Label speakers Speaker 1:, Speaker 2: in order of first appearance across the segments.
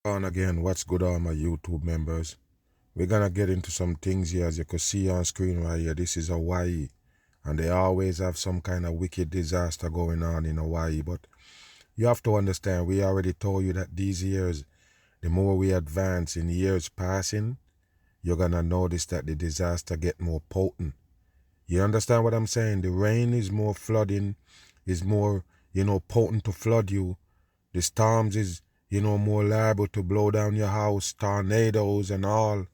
Speaker 1: On again, what's good on my YouTube members? We're gonna get into some things here. As you can see on screen right here, this is Hawaii, and they always have some kind of wicked disaster going on in Hawaii. But you have to understand, we already told you that these years, the more we advance in years passing, you're gonna notice that the disaster get more potent. You understand what I'm saying? The rain is more flooding, is more, potent to flood you. The storms is, more liable to blow down your house, tornadoes and all.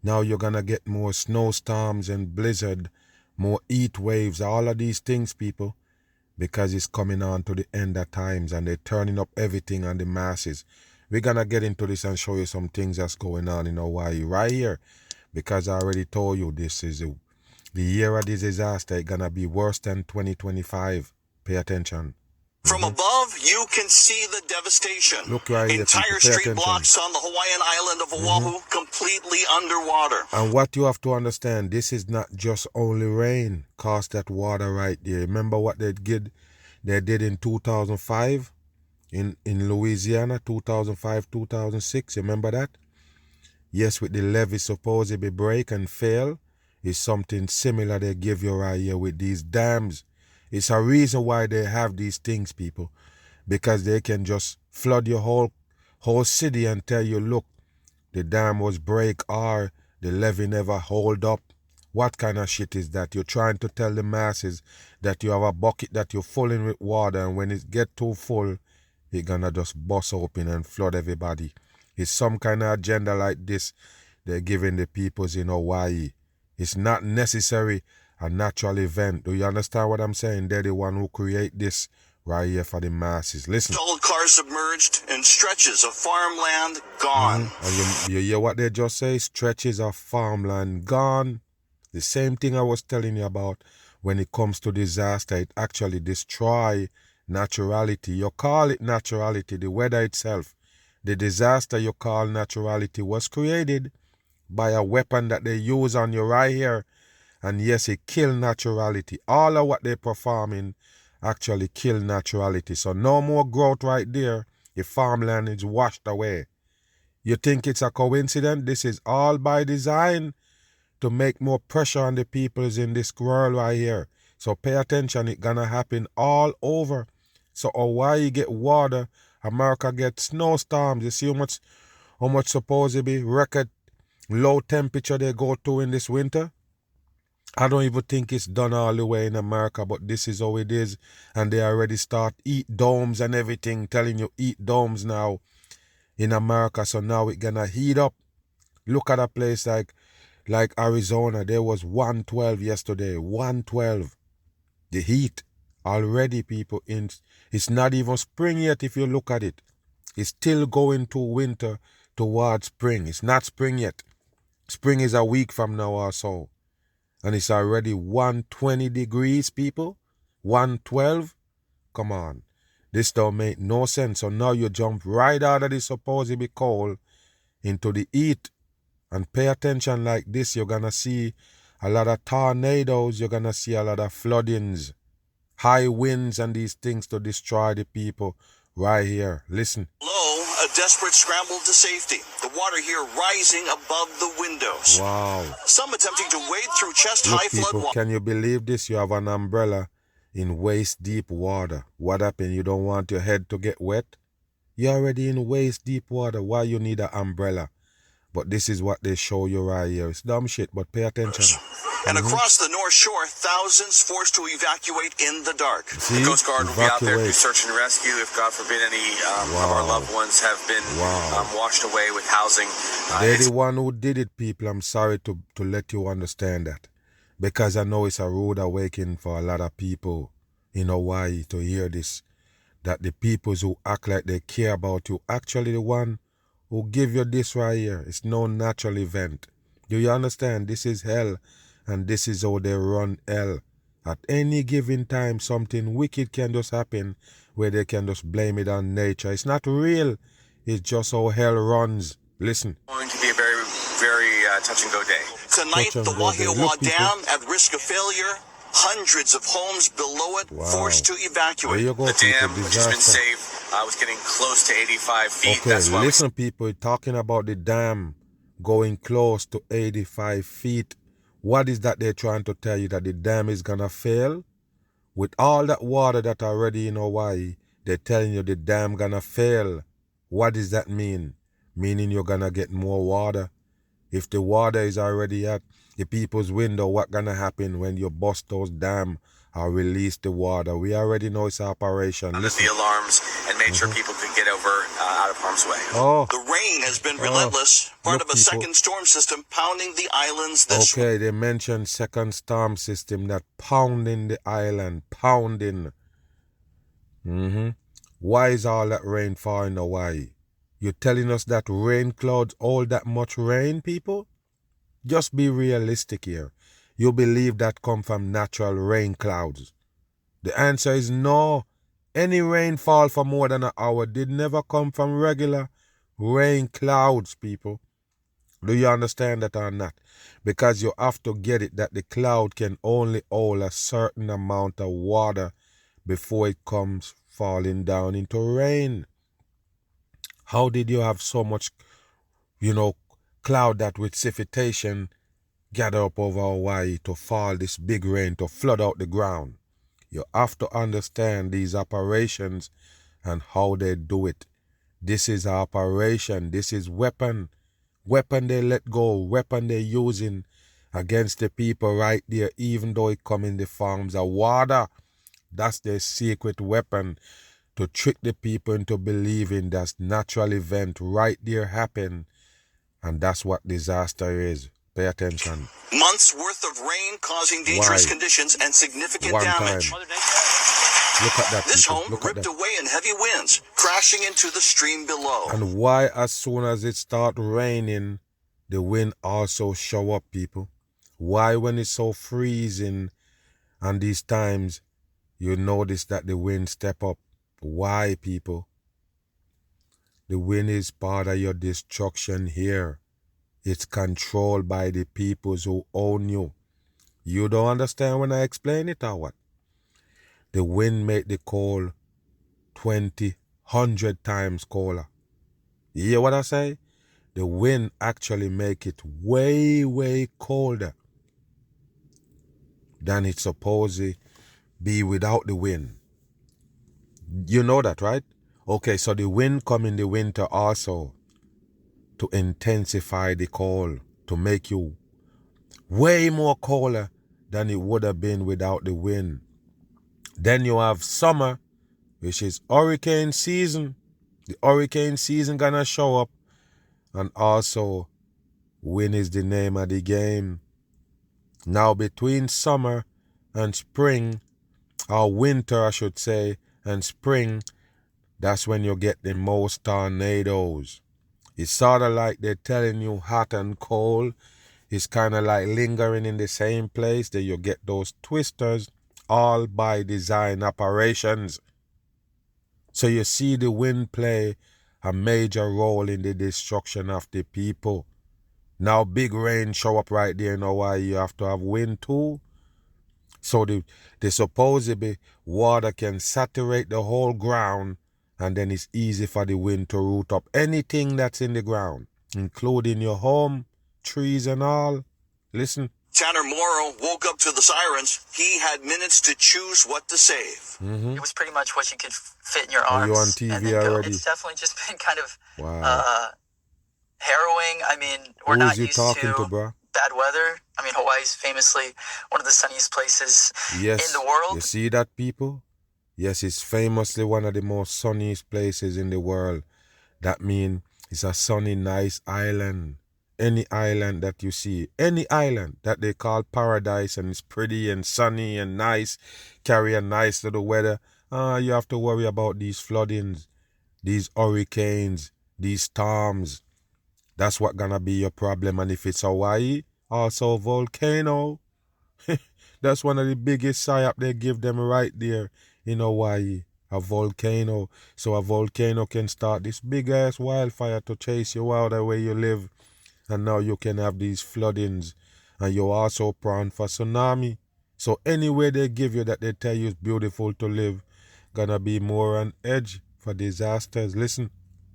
Speaker 1: Now you're gonna get more snowstorms and blizzard, more heat waves, all of these things, people, because it's coming on to the end of times and they're turning up everything on the masses. We're gonna get into this and show you some things that's going on in Hawaii right here, because I already told you this is the year of the disaster. It's gonna be worse than 2025. Pay attention.
Speaker 2: From above, you can see the devastation.
Speaker 1: Look right here,
Speaker 2: Entire street blocks on the Hawaiian island of Oahu completely underwater.
Speaker 1: And what you have to understand, this is not just only rain caused that water right there. Remember what they did in 2005 in Louisiana, 2005, 2006. You remember that? Yes, with the levee supposedly break and fail, is something similar they give you right here with these dams. It's a reason why they have these things, people, because they can just flood your whole city and tell you, look, the dam was break or the levee never hold up. What kind of shit is that? You're trying to tell the masses that you have a bucket that you're filling with water, and when it get too full, it's gonna just bust open and flood everybody. It's some kind of agenda like this they're giving the peoples in Hawaii. It's not necessary a natural event. Do you understand what I'm saying? They're the one who create this right here for the masses. Listen.
Speaker 2: Old cars submerged and stretches of farmland gone.
Speaker 1: And you hear what they just say? Stretches of farmland gone. The same thing I was telling you about when it comes to disaster. It actually destroy naturality. You call it naturality, the weather itself. The disaster you call naturality was created by a weapon that they use on you right here. And yes, it kill naturality. All of what they're performing actually kill naturality. So no more growth right there. The farmland is washed away. You think it's a coincidence? This is all by design to make more pressure on the peoples in this world right here. So pay attention. It's gonna happen all over. So Hawaii get water. America gets snowstorms. You see how much supposedly record low temperature they go to in this winter? I don't even think it's done all the way in America, but this is how it is. And they already start heat domes and everything, telling you heat domes now in America. So now it's gonna heat up. Look at a place like Arizona. There was 112 yesterday. 112. The heat already, people. It's not even spring yet if you look at it. It's still going to winter towards spring. It's not spring yet. Spring is a week from now or so. And it's already 120 degrees, people. 112. Come on. This don't make no sense. So now you jump right out of the supposedly cold into the heat. And pay attention like this. You're going to see a lot of tornadoes. You're going to see a lot of floodings. High winds and these things to destroy the people right here. Listen.
Speaker 2: Low, a desperate scramble to safety. The water here rising above the windows.
Speaker 1: Wow.
Speaker 2: Some attempting to wade through chest-high flood water.
Speaker 1: Can you believe this? You have an umbrella in waist-deep water. What happened? You don't want your head to get wet? You're already in waist-deep water. Why you need an umbrella? But this is what they show you right here. It's dumb shit, but pay attention.
Speaker 2: And across the North Shore, thousands forced to evacuate in the dark.
Speaker 1: See?
Speaker 2: The Coast Guard will be out there to do search and rescue if, God forbid, any of our loved ones have been washed away with housing.
Speaker 1: They're the one who did it, people. I'm sorry to let you understand that. Because I know it's a rude awakening for a lot of people in Hawaii to hear this. That the peoples who act like they care about you actually the one who give you this right here. It's no natural event. Do you understand? This is hell. And this is how they run hell. At any given time, something wicked can just happen where they can just blame it on nature. It's not real. It's just how hell runs. Listen.
Speaker 2: It's going to be a very, very touch and go day. Tonight, the Wahiawa Dam at risk of failure. Hundreds of homes below it forced to evacuate.
Speaker 1: The
Speaker 2: dam, which has been safe was getting close to 85 feet.
Speaker 1: Okay,
Speaker 2: That's why
Speaker 1: listen, people, talking about the dam going close to 85 feet. What is that they're trying to tell you? That the dam is gonna fail? With all that water that already in Hawaii, they're telling you the dam gonna fail. What does that mean? Meaning you're gonna get more water. If the water is already at the people's window, what gonna happen when you bust those dam or release the water? We already know it's operation.
Speaker 2: Listen. The alarms and made sure people could get over out of harm's way.
Speaker 1: Oh,
Speaker 3: the rain has been relentless, part
Speaker 1: look,
Speaker 3: of a
Speaker 1: people.
Speaker 3: second storm system pounding the islands this
Speaker 1: Okay, they mentioned second storm system that pounding the island, pounding. Why is all that rain falling in Hawaii? You're telling us that rain clouds hold that much rain, people? Just be realistic here. You believe that come from natural rain clouds? The answer is no. Any rainfall for more than an hour did never come from regular rain clouds, people. Do you understand that or not? Because you have to get it that the cloud can only hold a certain amount of water before it comes falling down into rain. How did you have so much, cloud that with precipitation gather up over Hawaii to fall this big rain to flood out the ground? You have to understand these operations and how they do it. This is an operation. This is weapon. Weapon they let go. Weapon they using against the people right there, even though it come in the forms of water. That's their secret weapon to trick the people into believing that natural event right there happen. And that's what disaster is. Pay attention.
Speaker 3: Months worth of rain causing dangerous conditions and significant damage.
Speaker 1: Look at that.
Speaker 3: This
Speaker 1: people.
Speaker 3: home
Speaker 1: Look at
Speaker 3: ripped
Speaker 1: that.
Speaker 3: away in heavy winds, crashing into the stream below.
Speaker 1: And why as soon as it start raining, the wind also show up, people? Why when it's so freezing and these times you notice that the wind step up? Why, people? The wind is part of your destruction here. It's controlled by the peoples who own you. You don't understand when I explain it or what? The wind make the cold 20, 100 times colder. You hear what I say? The wind actually make it way, way colder than it's supposed to be without the wind. You know that, right? Okay, so the wind come in the winter also to intensify the cold, to make you way more colder than it would have been without the wind. Then you have summer, which is hurricane season. The hurricane season gonna show up. And also, wind is the name of the game. Now between summer and spring, or winter I should say, and spring, that's when you get the most tornadoes. It's sort of like they're telling you hot and cold. It's kind of like lingering in the same place. That you get those twisters, all by design operations. So you see the wind play a major role in the destruction of the people. Now big rain show up right there in Hawaii. You have to have wind too. So the supposedly water can saturate the whole ground, and then it's easy for the wind to root up anything that's in the ground, including your home, trees and all. Listen.
Speaker 3: Tanner Morrow woke up to the sirens. He had minutes to choose what to save.
Speaker 4: It was pretty much what you could fit in your arms.
Speaker 1: Are you on TV
Speaker 4: and then
Speaker 1: already?
Speaker 4: It's definitely just been kind of
Speaker 1: Wow.
Speaker 4: harrowing. I mean, we're
Speaker 1: Who
Speaker 4: not
Speaker 1: is you
Speaker 4: used
Speaker 1: talking to,
Speaker 4: to
Speaker 1: bro?
Speaker 4: bad weather. I mean, Hawaii's famously one of the sunniest places
Speaker 1: Yes.
Speaker 4: in the world.
Speaker 1: You see that, people? Yes, it's famously one of the most sunniest places in the world. That means it's a sunny, nice island. Any island that you see, any island that they call paradise and it's pretty and sunny and nice, carry a nice little weather, you have to worry about these floodings, these hurricanes, these storms. That's what gonna be your problem. And if it's Hawaii, also volcano. That's one of the biggest psyop they give them right there in Hawaii. A volcano. So a volcano can start this big ass wildfire to chase you out of where you live. And now you can have these floodings. And you're also prone for tsunami. So anywhere they give you that they tell you it's beautiful to live, gonna be more on edge for disasters. Listen.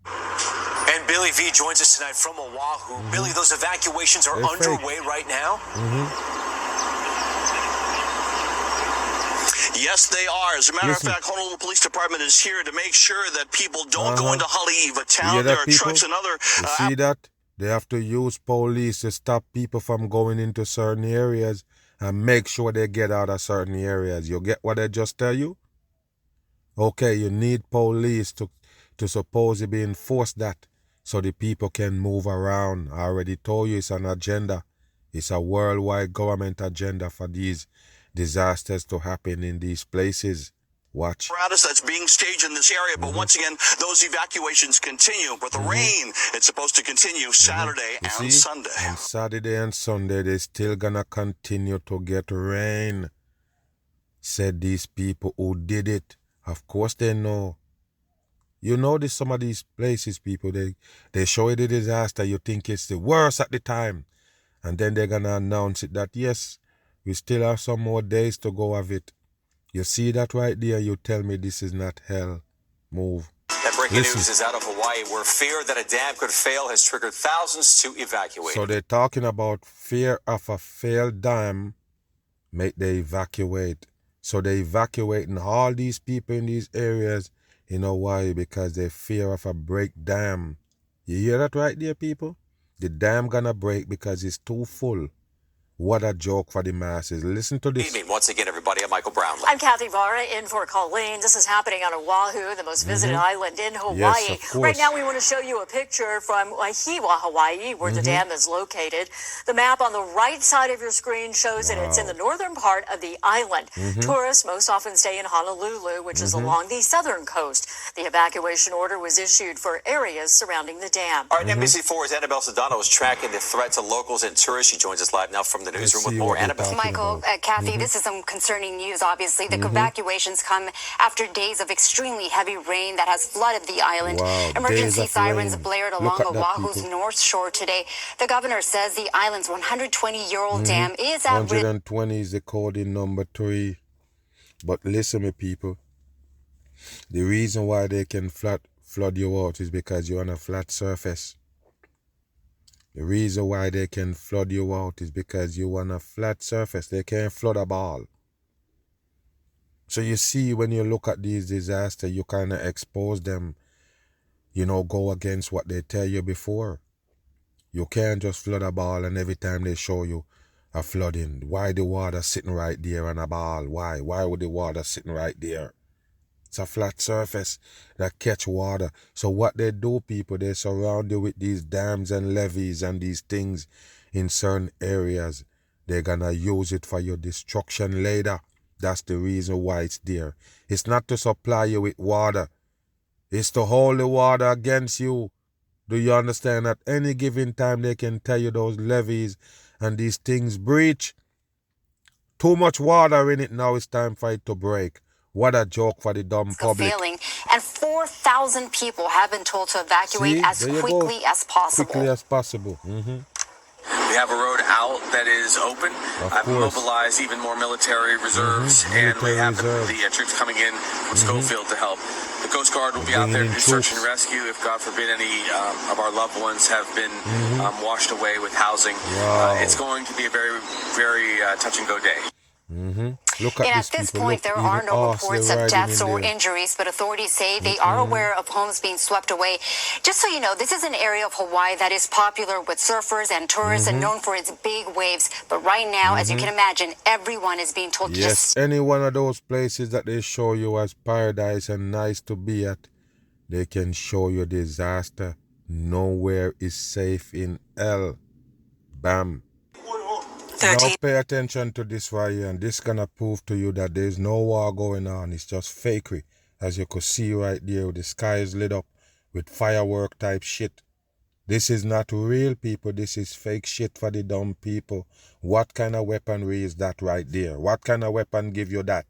Speaker 5: And Billy V joins us tonight from Oahu. Billy, those evacuations are underway right now?
Speaker 3: Yes, they are. As a matter of fact, Honolulu Police Department is here to make sure that people don't go into Haleiwa town. There are trucks and other...
Speaker 1: You see that? They have to use police to stop people from going into certain areas and make sure they get out of certain areas. You get what I just tell you? Okay, you need police to supposedly enforce that so the people can move around. I already told you it's an agenda. It's a worldwide government agenda for these disasters to happen in these places. Watch.
Speaker 3: Apparatus that's being staged in this area, but once again, those evacuations continue. But the rain, it's supposed to continue Saturday and Sunday.
Speaker 1: On Saturday and Sunday, they still gonna continue to get rain. Said these people who did it. Of course they know. You notice some of these places, people, they show you the disaster. You think it's the worst at the time. And then they're gonna announce it that, yes, we still have some more days to go of it. You see that right there? You tell me this is not hell. Move.
Speaker 5: That breaking news is out of Hawaii, where fear that a dam could fail has triggered thousands to evacuate.
Speaker 1: So they're talking about fear of a failed dam make they evacuate. So they're evacuating all these people in these areas in Hawaii because they fear of a break dam. You hear that right there, people? The dam gonna break because it's too full. What a joke for the masses. Listen to this.
Speaker 5: Once again, everybody, I'm Michael Brownlee.
Speaker 6: I'm Kathy Vara in for Colleen. This is happening on Oahu, the most visited island in Hawaii.
Speaker 1: Yes, of course.
Speaker 6: Right now, we want to show you a picture from Wahiawa, Hawaii, where the dam is located. The map on the right side of your screen shows that it's in the northern part of the island. Tourists most often stay in Honolulu, which is along the southern coast. The evacuation order was issued for areas surrounding the dam.
Speaker 5: All right, NBC4's Annabelle Sedano is tracking the threat to locals and tourists. She joins us live now from the newsroom with more. Annabelle.
Speaker 7: Michael, Kathy, this is some concerning news, obviously. The evacuations come after days of extremely heavy rain that has flooded the island.
Speaker 1: Wow,
Speaker 7: Emergency
Speaker 1: days of
Speaker 7: sirens
Speaker 1: rain.
Speaker 7: blared
Speaker 1: Look
Speaker 7: along
Speaker 1: at that,
Speaker 7: Oahu's
Speaker 1: people.
Speaker 7: north shore today. The governor says the island's 120-year-old dam is at risk.
Speaker 1: 120 is the code in number 3. But listen, me people. The reason why they can flood you out is because you're on a flat surface. The reason why they can flood you out is because you're on a flat surface. They can't flood a ball. So you see, when you look at these disasters, you kind of expose them, go against what they tell you before. You can't just flood a ball and every time they show you a flooding. Why the water sitting right there on a ball? Why? Why would the water sitting right there? It's a flat surface that catch water. So what they do, people, they surround you with these dams and levees and these things in certain areas. They're gonna use it for your destruction later. That's the reason why it's there. It's not to supply you with water. It's to hold the water against you. Do you understand? At any given time, they can tell you those levees and these things breach. Too much water in it now, it's time for it to break. What a joke for the dumb public.
Speaker 7: Failing, and 4,000 people have been told to evacuate as quickly as possible.
Speaker 1: Quickly as possible.
Speaker 2: We have a road out that is open. I've mobilized even more military reserves, and we have the troops coming in from Schofield to help. The Coast Guard will be out there to do search and rescue if, God forbid, any of our loved ones have been washed away with housing. It's going to be a very, very touch and go day.
Speaker 1: Look at
Speaker 7: at this point, there are no reports of deaths or injuries, but authorities say they are aware of homes being swept away. Just so you know, this is an area of Hawaii that is popular with surfers and tourists and known for its big waves. But right now, as you can imagine, everyone is being told to just...
Speaker 1: any one of those places that they show you as paradise and nice to be at, they can show you disaster. Nowhere is safe in hell. Bam. Now pay attention to this right here, and this gonna prove to you that there's no war going on. It's just fakery. As you could see right there, the sky is lit up with firework type shit. This is not real, people. This is fake shit for the dumb people. What kind of weaponry is that right there? What kind of weapon give you that?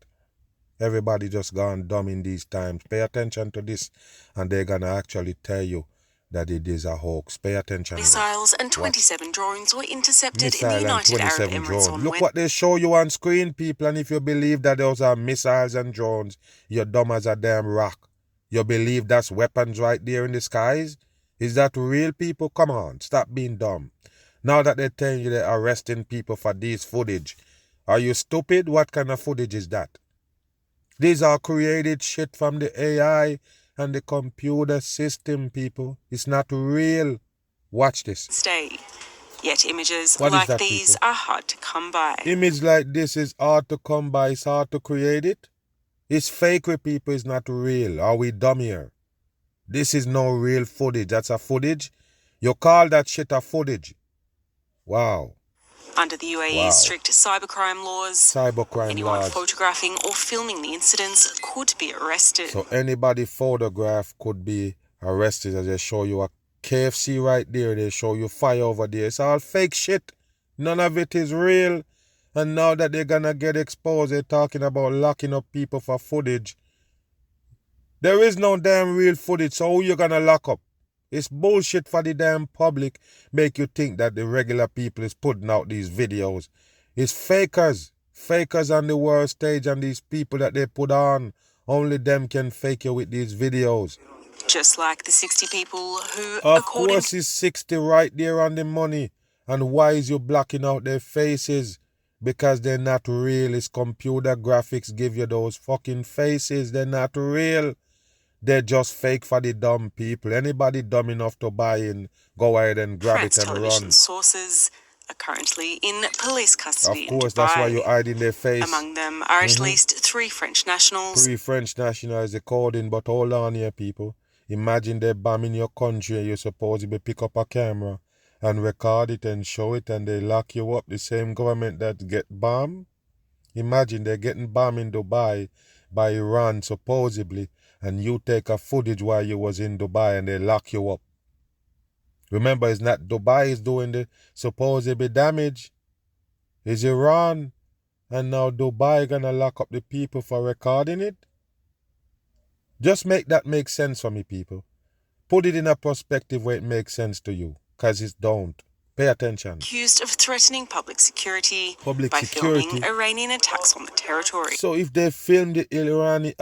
Speaker 1: Everybody just gone dumb in these times. Pay attention to this, and they're gonna actually tell you that it is a hoax. Pay attention.
Speaker 8: Missiles and 27 drones were intercepted in the United Arab Emirates on
Speaker 1: Look what they show you on screen, people, and if you believe that those are missiles and drones, you're dumb as a damn rock. You believe that's weapons right there in the skies? Is that real, people? Come on, stop being dumb. Now that they're telling you they're arresting people for this footage, are you stupid? What kind of footage is that? These are created shit from the AI and the computer system, people. It's not real. Watch this.
Speaker 8: Stay. Yet images
Speaker 1: What
Speaker 8: like
Speaker 1: that,
Speaker 8: these
Speaker 1: people?
Speaker 8: are hard to come by.
Speaker 1: Image like this is hard to come by. It's hard to create it. It's fakery, people. It's not real. Are we dumb here? This is no real footage. That's a footage. You call that shit a footage. Wow.
Speaker 8: Under the UAE's strict cybercrime laws, anyone photographing or filming the incidents could be arrested.
Speaker 1: So anybody photograph could be arrested. As they show you a KFC right there, they show you fire over there. It's all fake shit. None of it is real. And now that they're gonna get exposed, they're talking about locking up people for footage. There is no damn real footage, so who you gonna lock up? It's bullshit for the damn public. Make you think that the regular people is putting out these videos. It's fakers. Fakers on the world stage, and these people that they put on. Only them can fake you with these videos.
Speaker 8: Just like the 60 people who,
Speaker 1: Of course it's 60 right there on the money. And why is you blocking out their faces? Because they're not real. It's computer graphics give you those fucking faces. They're not real. They're just fake for the dumb people. Anybody dumb enough to buy in, go ahead and grab
Speaker 8: France
Speaker 1: it and
Speaker 8: television
Speaker 1: run.
Speaker 8: sources are currently in police custody.
Speaker 1: Of course,
Speaker 8: in Dubai.
Speaker 1: that's why you're hiding their face.
Speaker 8: Among them are at least 3 French nationals.
Speaker 1: 3 French nationals according, but hold on here, people. Imagine they're bombing your country and you're supposed to pick up a camera and record it and show it, and they lock you up. The same government that get bombed. Imagine they're getting bombed in Dubai by Iran, supposedly, and you take a footage while you was in Dubai and they lock you up. Remember, it's not Dubai is doing the supposedly damage. It's Iran. And now Dubai gonna lock up the people for recording it? Just make that make sense for me, people. Put it in a perspective where it makes sense to you. Because it don't. Pay attention.
Speaker 8: Accused of threatening public security by filming Iranian attacks on the territory.
Speaker 1: So if they film the Iranian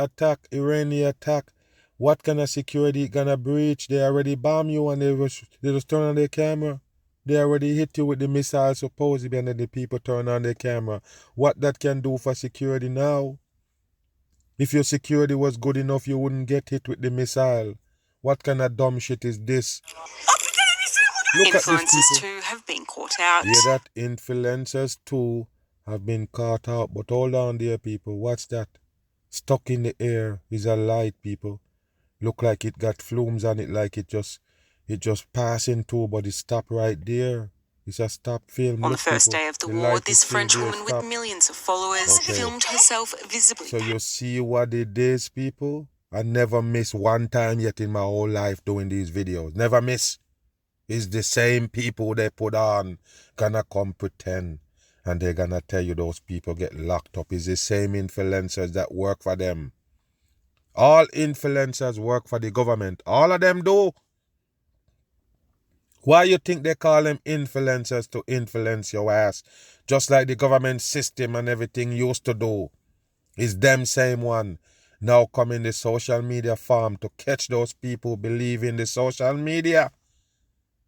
Speaker 1: attack, what kind of security gonna breach? They already bomb you and they just turn on their camera. They already hit you with the missile supposedly, and then the people turn on their camera. What that can do for security now? If your security was good enough, you wouldn't get hit with the missile. What kind of dumb shit is this? Look
Speaker 8: Influencers too have been caught out.
Speaker 1: Yeah, that influencers too have been caught out. But hold on there, people. What's that? Stuck in the air is a light, people. Look like it got flumes on it, like it just passing through, but it stopped right there. It's a stop film.
Speaker 8: On
Speaker 1: Look,
Speaker 8: the first
Speaker 1: people,
Speaker 8: day of the war, this French woman with millions of followers filmed herself visibly.
Speaker 1: So you see what it is, people? I never miss one time yet in my whole life doing these videos. Never miss. It's the same people they put on gonna come pretend, and they're gonna tell you those people get locked up. It's the same influencers that work for them. All influencers work for the government. All of them do. Why you think they call them influencers? To influence your ass? Just like the government system and everything used to do. It's them same one. Now come in the social media farm to catch those people who believe in the social media.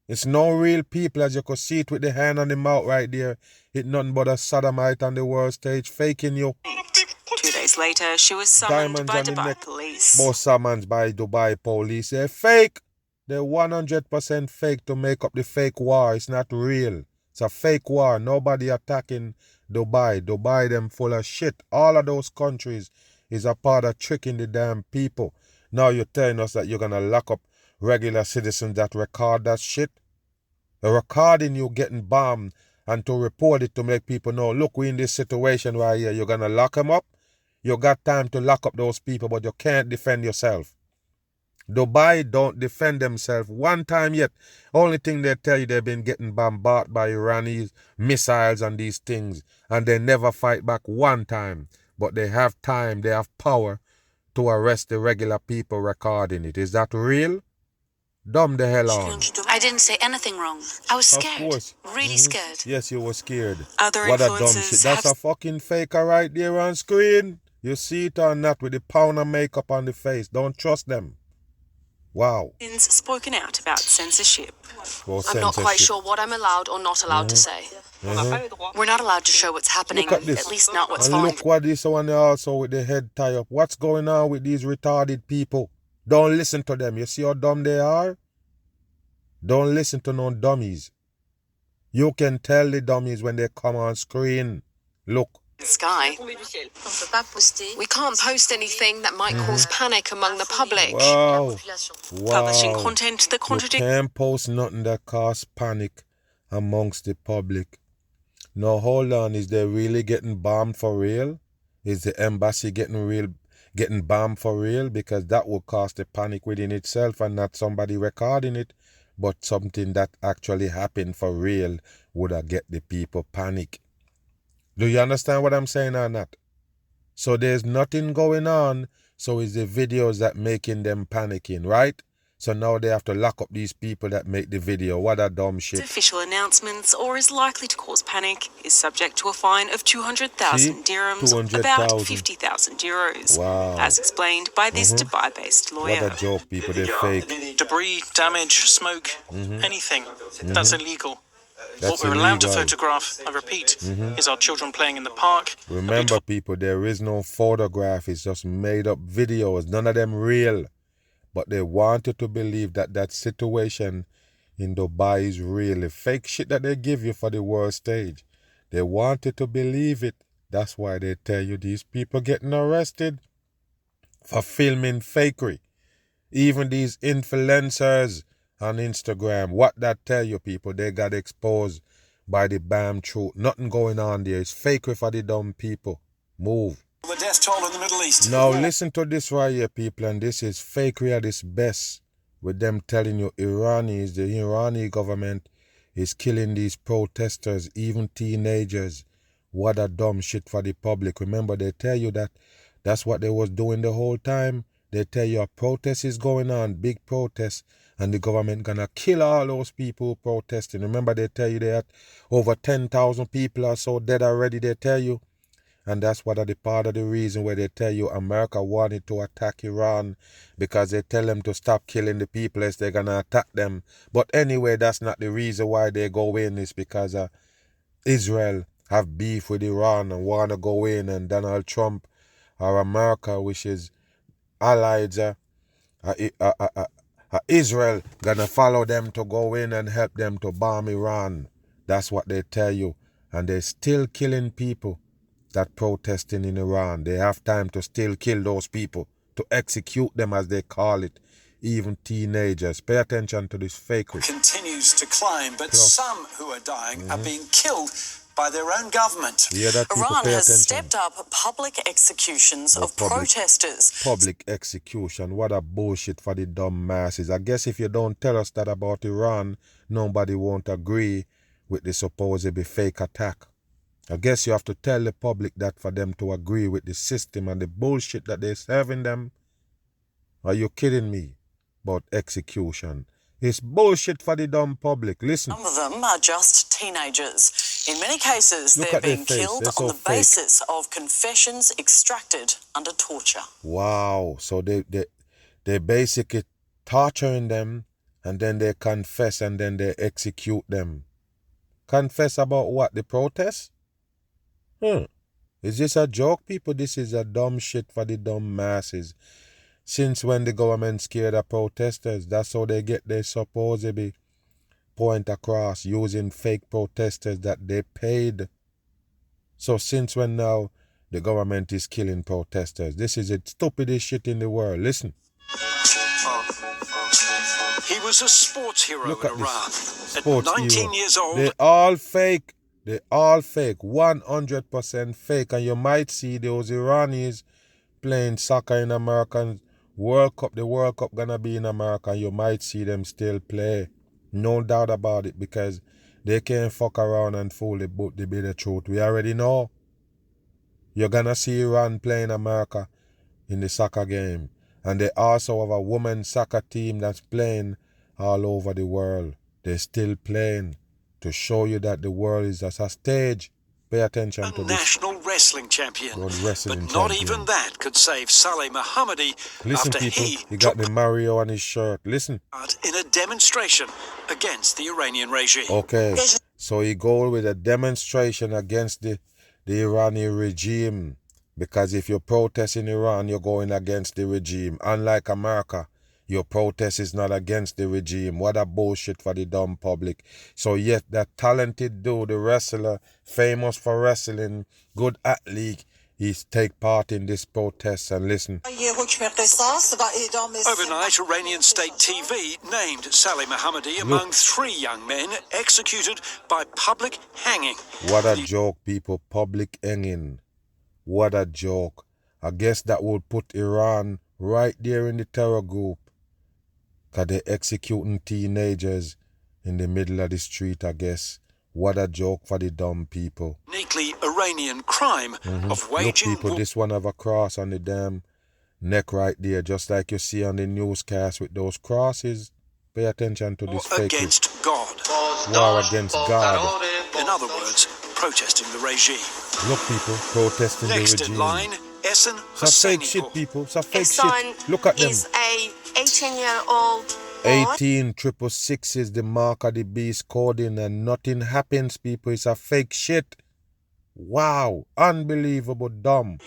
Speaker 1: It's no real people, as you could see it with the hand on the mouth right there. It's nothing but a sodomite on the world stage faking you.
Speaker 8: 2 days later, she was summoned by Dubai police.
Speaker 1: Both summoned by Dubai police. They're fake. They're 100% fake to make up the fake war. It's not real. It's a fake war. Nobody attacking Dubai. Dubai, them full of shit. All of those countries is a part of tricking the damn people. Now you're telling us that you're going to lock up regular citizens that record that shit? They're recording you getting bombed and to report it to make people know, look, we're in this situation right here. You're going to lock them up? You got time to lock up those people, but you can't defend yourself. Dubai don't defend themselves one time yet. Only thing they tell you, they've been getting bombarded by Iranian missiles and these things, and they never fight back one time. But they have time, they have power to arrest the regular people recording it. Is that real? Dumb the hell on.
Speaker 8: I didn't say anything wrong. I was scared.
Speaker 1: Of course.
Speaker 8: Really scared.
Speaker 1: Yes, you were scared.
Speaker 8: Other
Speaker 1: what a dumb
Speaker 8: influencers
Speaker 1: shit. That's a fucking faker right there on screen. You see it or not with the pound of makeup on the face. Don't trust them. Wow.
Speaker 8: Spoken out about censorship.
Speaker 9: I'm not quite sure what I'm allowed or not allowed to say. We're not allowed to show what's happening,
Speaker 1: Look at this.
Speaker 9: at least not what's
Speaker 1: and
Speaker 9: fine.
Speaker 1: Look what this one also with the head tie up. What's going on with these retarded people? Don't listen to them. You see how dumb they are? Don't listen to no dummies. You can tell the dummies when they come on screen. Look.
Speaker 9: Sky. We can't post anything that might cause panic among the public.
Speaker 1: Wow.
Speaker 8: Publishing content that contradicts.
Speaker 1: You can't post nothing that causes panic amongst the public. Now hold on, is they really getting bombed for real? Is the embassy getting bombed for real? Because that would cause the panic within itself and not somebody recording it, but something that actually happened for real would have get the people panic. Do you understand what I'm saying or not? So there's nothing going on, so it's the videos that making them panicking, right? So now they have to lock up these people that make the video. What a dumb shit.
Speaker 8: Official announcements or is likely to cause panic is subject to a fine of 200,000 dirhams, about 50,000 euros,
Speaker 1: wow.
Speaker 8: as explained by this Dubai-based lawyer.
Speaker 1: What a joke, people, they're fake.
Speaker 10: Debris, damage, smoke, anything, that's illegal.
Speaker 1: That's
Speaker 10: what we're allowed to photograph, I repeat, is our children playing in the park.
Speaker 1: Remember, people, there is no photograph. It's just made up videos. None of them real. But they wanted to believe that that situation in Dubai is really fake shit that they give you for the world stage. They wanted to believe it. That's why they tell you these people getting arrested for filming fakery. Even these influencers on Instagram, what that tell you, people, they got exposed by the BAM truth. Nothing going on there. It's fakery for the dumb people. Move.
Speaker 10: The death toll in the Middle East.
Speaker 1: Now listen to this right here, people, and this is fakery at its best. With them telling you the Iranian government is killing these protesters, even teenagers. What a dumb shit for the public. Remember, they tell you that that's what they was doing the whole time. They tell you a protest is going on, big protest, and the government gonna kill all those people protesting. Remember, they tell you that over 10,000 people are so dead already, they tell you. And that's what are the part of the reason where they tell you America wanted to attack Iran because they tell them to stop killing the people as they're going to attack them. But anyway, that's not the reason why they go in. It's because Israel have beef with Iran and want to go in, and Donald Trump or America, which is allied, Israel going to follow them to go in and help them to bomb Iran. That's what they tell you. And they're still killing people that protesting in Iran. They have time to still kill those people, to execute them as they call it, even teenagers. Pay attention to this fakery.
Speaker 10: Continues to climb, but some who are dying are being killed by their own government.
Speaker 9: Iran has stepped up public executions of protesters.
Speaker 1: Public execution. What a bullshit for the dumb masses. I guess if you don't tell us that about Iran, nobody won't agree with the supposedly fake attack. I guess you have to tell the public that for them to agree with the system and the bullshit that they're serving them. Are you kidding me? About execution. It's bullshit for the dumb public. Listen.
Speaker 9: Some of them are just teenagers. In many cases, they're being killed on the basis of confessions extracted under torture.
Speaker 1: Wow. So they basically torturing them, and then they confess, and then they execute them. Confess about what? The protest? Is this a joke, people? This is a dumb shit for the dumb masses. Since when the government scared of protesters? That's how they get their supposedly point across, using fake protesters that they paid. So since when now the government is killing protesters? This is the stupidest shit in the world. Listen.
Speaker 10: He was a sports hero
Speaker 1: Look
Speaker 10: in
Speaker 1: at
Speaker 10: Iran.
Speaker 1: this.
Speaker 10: At
Speaker 1: Sports
Speaker 10: 19
Speaker 1: hero.
Speaker 10: years old.
Speaker 1: They all fake. They all fake. 100% fake. And you might see those Iranis playing soccer in American World Cup. The World Cup gonna be in America. You might see them still play. No doubt about it, because they can't fuck around and fool the book to be the truth. We already know. You're gonna see Iran playing America in the soccer game. And they also have a women's soccer team that's playing all over the world. They're still playing to show you that the world is as a stage. Pay attention to this.
Speaker 10: National wrestling champion. But not even that could save Saleh Mohammadi after
Speaker 1: he got the Mario on his shirt. Listen.
Speaker 10: In a demonstration against the Iranian regime.
Speaker 1: Okay, so he go with a demonstration against the Iranian regime. Because if you protest in Iran, you're going against the regime. Unlike America, your protest is not against the regime. What a bullshit for the dumb public. So yet that talented dude, the wrestler, famous for wrestling, good athlete, he's take part in this protest. And listen.
Speaker 10: Overnight, Iranian state TV named Saleh Mohammadi among 3 young men executed by public hanging.
Speaker 1: What a joke, people. Public hanging. What a joke. I guess that would put Iran right there in the terror group. Because they're executing teenagers in the middle of the street, I guess. What a joke for the dumb people.
Speaker 10: Uniquely Iranian crime of waging...
Speaker 1: Look, people, this one have a cross on the damn neck right there, just like you see on the newscast with those crosses. Pay attention to this fake.
Speaker 10: Against God.
Speaker 1: War against God.
Speaker 10: In other words, protesting the regime.
Speaker 1: Look, people, protesting the regime.
Speaker 10: Next in line, Essen
Speaker 1: It's a fake shit, people. It's a fake shit. Look at them.
Speaker 11: Is a 18-year-old
Speaker 1: 18666 is the mark of the beast coding and nothing happens, people. It's a fake shit. Wow. Unbelievable dumb.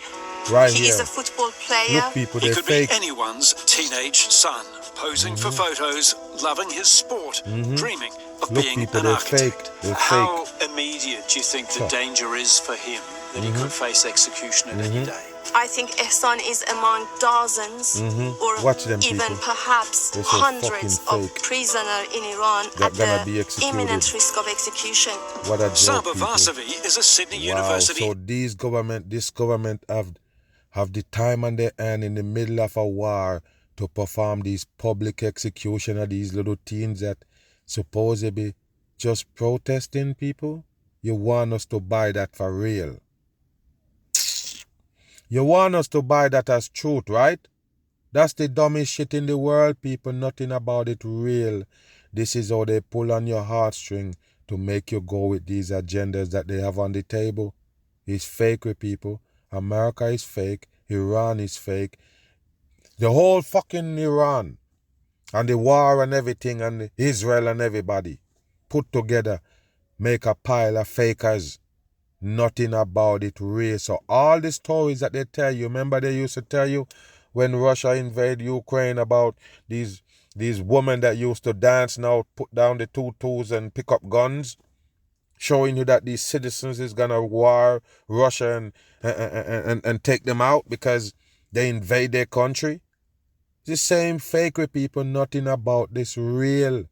Speaker 1: Right here.
Speaker 11: He is a football player.
Speaker 1: Look, people,
Speaker 10: He
Speaker 1: they're
Speaker 10: could
Speaker 1: fake.
Speaker 10: be anyone's teenage son, posing for photos, loving his sport, dreaming of
Speaker 1: Look,
Speaker 10: being
Speaker 1: people,
Speaker 10: an
Speaker 1: they're
Speaker 10: architect.
Speaker 1: fake. They're
Speaker 5: How
Speaker 1: fake.
Speaker 5: immediate do you think the danger is for him that he could face execution at any day?
Speaker 11: I think Ehsan is among dozens or
Speaker 1: Watch them,
Speaker 11: even
Speaker 1: people.
Speaker 11: perhaps
Speaker 1: They're so
Speaker 11: hundreds
Speaker 1: fucking
Speaker 11: of
Speaker 1: fake.
Speaker 11: prisoners in Iran
Speaker 1: They're
Speaker 11: at
Speaker 1: gonna be
Speaker 11: the
Speaker 1: executed.
Speaker 11: imminent risk of execution.
Speaker 1: What a joke,
Speaker 10: Saba
Speaker 1: people.
Speaker 10: Vasavi is a Sydney
Speaker 1: Wow,
Speaker 10: University.
Speaker 1: so this government have the time on their hand in the middle of a war to perform these public execution of these little teens that supposedly just protesting, people? You want us to buy that for real? You want us to buy that as truth, right? That's the dumbest shit in the world, people. Nothing about it real. This is how they pull on your heartstring to make you go with these agendas that they have on the table. It's fakery, people. America is fake. Iran is fake. The whole fucking Iran and the war and everything and Israel and everybody put together make a pile of fakers. Nothing about it real. So all the stories that they tell you, remember they used to tell you when Russia invaded Ukraine about these women that used to dance now put down the tutus and pick up guns, showing you that these citizens is gonna war Russia and take them out because they invade their country. The same fakery, people. Nothing about this real.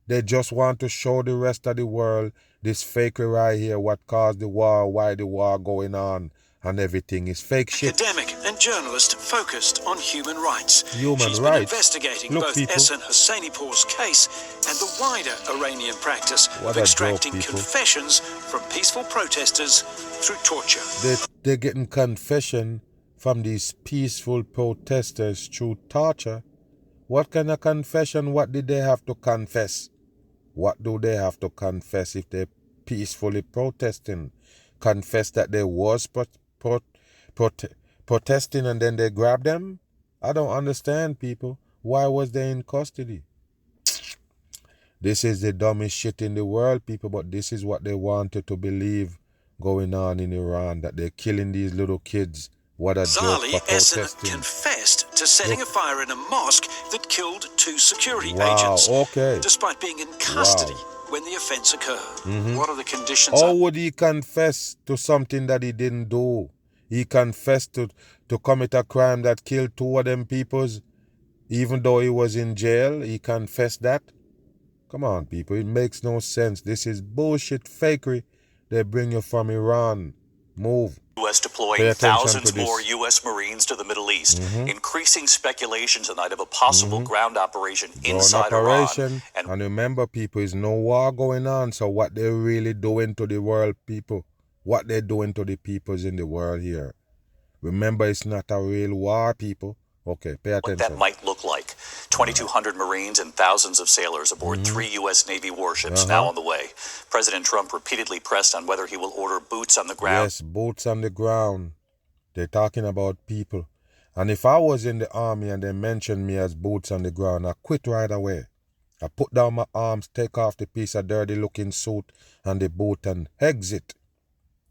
Speaker 1: They just want to show the rest of the world this fakery right here, what caused the war, why the war going on, and everything is fake shit.
Speaker 10: Academic and journalist focused on human rights.
Speaker 1: Human
Speaker 10: She's
Speaker 1: rights.
Speaker 10: been investigating
Speaker 1: Look,
Speaker 10: both
Speaker 1: people.
Speaker 10: Ehsan Hosseinipour's case and the wider Iranian practice
Speaker 1: What
Speaker 10: of
Speaker 1: a
Speaker 10: extracting
Speaker 1: joke, people.
Speaker 10: confessions from peaceful protesters through torture.
Speaker 1: They're getting confession from these peaceful protesters through torture. What kind of confession? What did they have to confess? What do they have to confess if they're peacefully protesting? Confess that they was protesting and then they grabbed them? I don't understand, people. Why was they in custody? This is the dumbest shit in the world, people, but this is what they wanted to believe going on in Iran, that they're killing these little kids. What a joke
Speaker 10: Zali
Speaker 1: for
Speaker 10: Ehsan
Speaker 1: protesting.
Speaker 10: confessed to setting a fire in a mosque that killed 2 security
Speaker 1: Wow,
Speaker 10: agents,
Speaker 1: okay.
Speaker 10: despite being in custody when the offence occurred. What are the conditions?
Speaker 1: How would he confess to something that he didn't do? He confessed to commit a crime that killed 2 of them peoples, even though he was in jail. He confessed that. Come on, people. It makes no sense. This is bullshit fakery. They bring you from Iran. Move.
Speaker 3: U.S. deploying
Speaker 1: Pay attention
Speaker 3: thousands
Speaker 1: to this.
Speaker 3: more U.S. Marines to the Middle East, increasing speculation tonight of a possible ground operation inside
Speaker 1: operation.
Speaker 3: Iran.
Speaker 1: And remember, people, is no war going on. So what they're really doing to the world, people, what they're doing to the peoples in the world here. Remember, it's not a real war, people. Okay, pay attention.
Speaker 3: What that might look like. 2,200 Marines and thousands of sailors aboard 3 U.S. Navy warships now on the way. President Trump repeatedly pressed on whether he will order boots on the ground.
Speaker 1: Yes, boots on the ground. They're talking about people. And if I was in the army and they mentioned me as boots on the ground, I quit right away. I put down my arms, take off the piece of dirty looking suit and the boot and exit.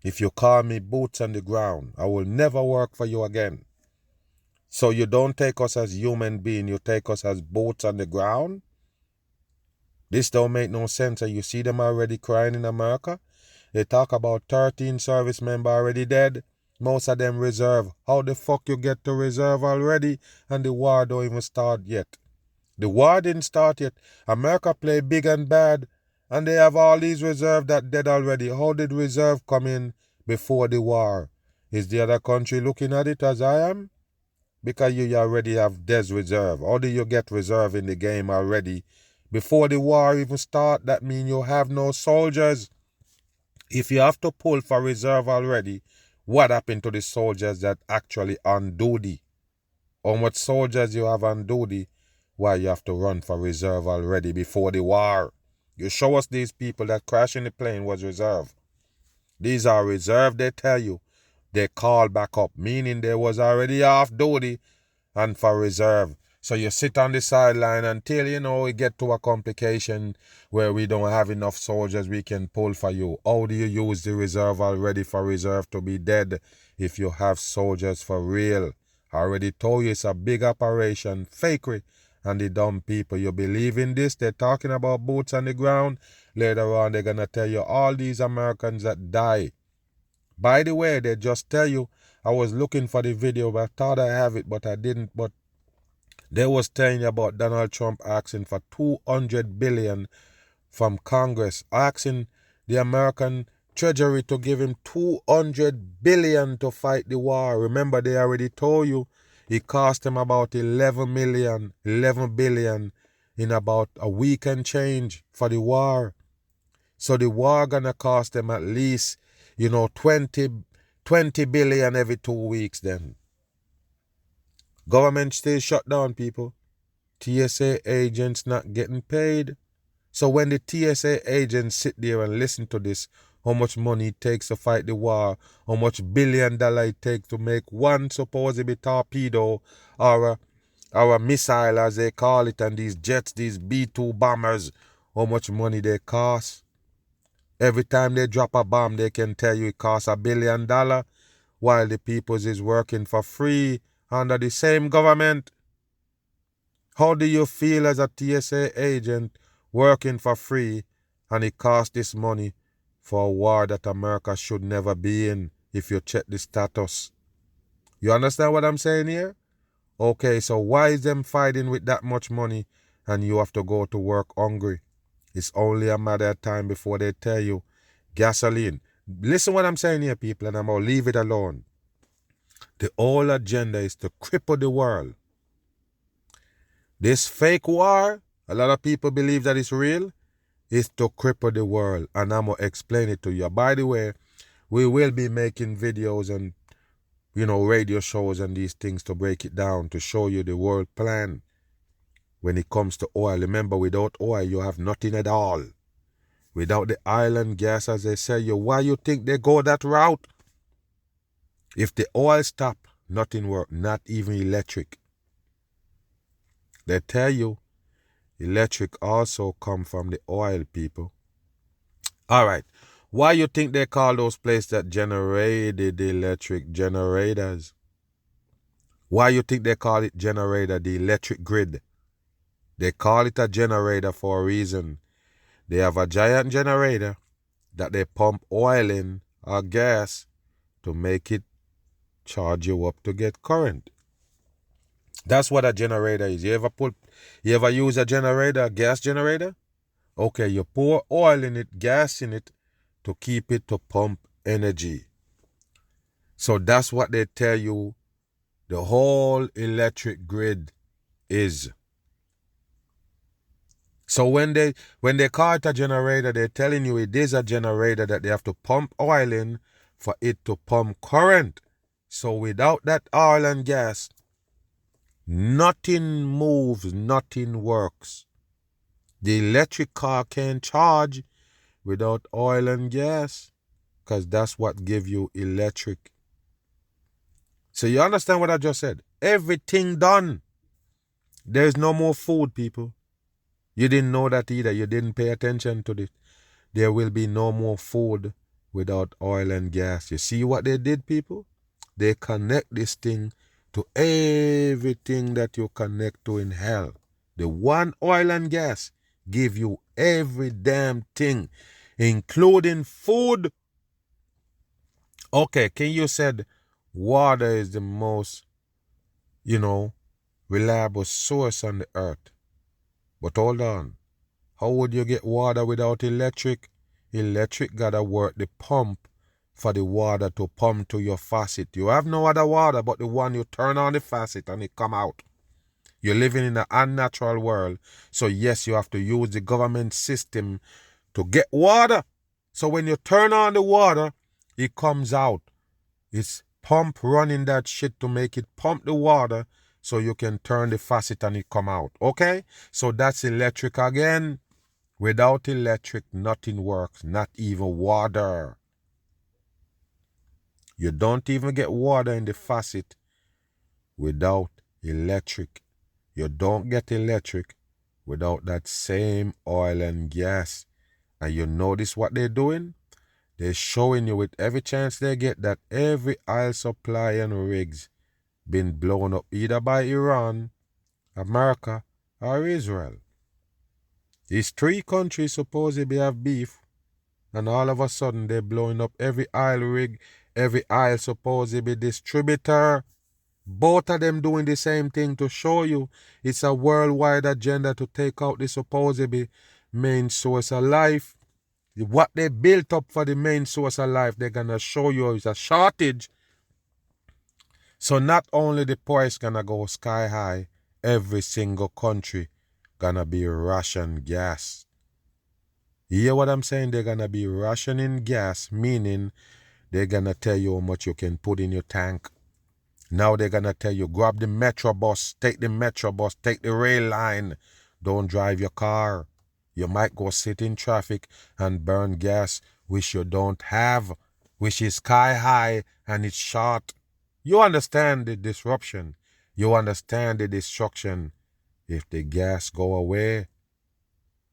Speaker 1: If you call me boots on the ground, I will never work for you again. So you don't take us as human beings, you take us as boots on the ground? This don't make no sense. And you see them already crying in America? They talk about 13 service members already dead. Most of them reserve. How the fuck you get to reserve already and the war don't even start yet? The war didn't start yet. America play big and bad and they have all these reserve that dead already. How did reserve come in before the war? Is the other country looking at it as I am? Because you already have des reserve. How do you get reserve in the game already? Before the war even start, that means you have no soldiers. If you have to pull for reserve already, what happened to the soldiers that actually on duty? How much soldiers you have on duty? Why you have to run for reserve already before the war? You show us these people that crashing the plane was reserve. These are reserve, they tell you. They call back up, meaning they was already off duty and for reserve. So you sit on the sideline until, we get to a complication where we don't have enough soldiers we can pull for you. How do you use the reserve already for reserve to be dead if you have soldiers for real? I already told you it's a big operation, fakery. And the dumb people, you believe in this? They're talking about boots on the ground. Later on, they're going to tell you all these Americans that die. By the way, they just tell you, I was looking for the video, but I thought I have it, but I didn't. But they was telling you about Donald Trump asking for $200 billion from Congress, asking the American Treasury to give him $200 billion to fight the war. Remember, they already told you it cost him about $11 billion in about a week and change for the war. So the war gonna cost them at least, 20 billion every 2 weeks then. Government still shut down, people. TSA agents not getting paid. So when the TSA agents sit there and listen to this, how much money it takes to fight the war, how much $1 billion it takes to make one supposedly torpedo or a missile as they call it, and these jets, these B-2 bombers, how much money they cost. Every time they drop a bomb, they can tell you it costs $1 billion, while the peoples is working for free under the same government. How do you feel as a TSA agent working for free and it costs this money for a war that America should never be in if you check the status? You understand what I'm saying here? Okay, so why is them fighting with that much money and you have to go to work hungry? It's only a matter of time before they tell you gasoline. Listen what I'm saying here, people, and I'm going to leave it alone. The whole agenda is to cripple the world. This fake war, a lot of people believe that it's real, is to cripple the world. And I'm going to explain it to you. By the way, we will be making videos and, radio shows and these things to break it down, to show you the world plan. When it comes to oil, remember, without oil, you have nothing at all. Without the oil and gas, as they say, why you think they go that route? If the oil stop, nothing work, not even electric. They tell you, electric also come from the oil, people. All right. Why you think they call those places that generated the electric generators? Why you think they call it generator, the electric grid? They call it a generator for a reason. They have a giant generator that they pump oil in or gas to make it charge you up to get current. That's what a generator is. You ever use a generator, a gas generator? Okay, you pour oil in it, gas in it to keep it to pump energy. So that's what they tell you the whole electric grid is. So when they call it a generator, they're telling you it is a generator that they have to pump oil in for it to pump current. So without that oil and gas, Nothing moves, nothing works. The electric car can't charge without oil and gas, because that's what gives you electric. So you understand what I just said? Everything done. There's no more food, people. You didn't know that either. You didn't pay attention to this. There will be no more food without oil and gas. You see what they did, people? They connect this thing to everything that you connect to in hell. The one oil and gas give you every damn thing, including food. Okay, can you said water is the most, reliable source on the earth. But hold on. How would you get water without electric? Electric gotta work the pump for the water to pump to your faucet. You have no other water but the one you turn on the faucet and it come out. You're living in an unnatural world. So yes, you have to use the government system to get water. So when you turn on the water, it comes out. It's pump running that shit to make it pump the water so you can turn the faucet and it come out. Okay? So that's electric again. Without electric, nothing works, not even water. You don't even get water in the faucet without electric. You don't get electric without that same oil and gas. And you notice what they're doing? They're showing you with every chance they get that every oil supply and rigs been blown up either by Iran, America, or Israel. These three countries supposedly have beef, and all of a sudden they're blowing up every oil rig, every oil supposedly distributor. Both of them doing the same thing to show you it's a worldwide agenda to take out the supposedly main source of life. What they built up for the main source of life, they're going to show you is a shortage. So not only the price going to go sky high, every single country going to be ration gas. You hear what I'm saying? They're going to be rationing gas, meaning they're going to tell you how much you can put in your tank. Now they're going to tell you, grab the metro bus, take the rail line. Don't drive your car. You might go sit in traffic and burn gas, which you don't have, which is sky high and it's short. You understand the disruption. You understand the destruction if the gas go away.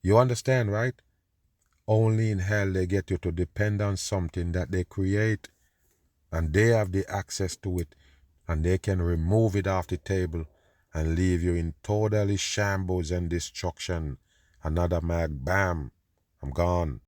Speaker 1: You understand, right? Only in hell they get you to depend on something that they create, and they have the access to it, and they can remove it off the table and leave you in totally shambles and destruction. Another mag, bam, I'm gone.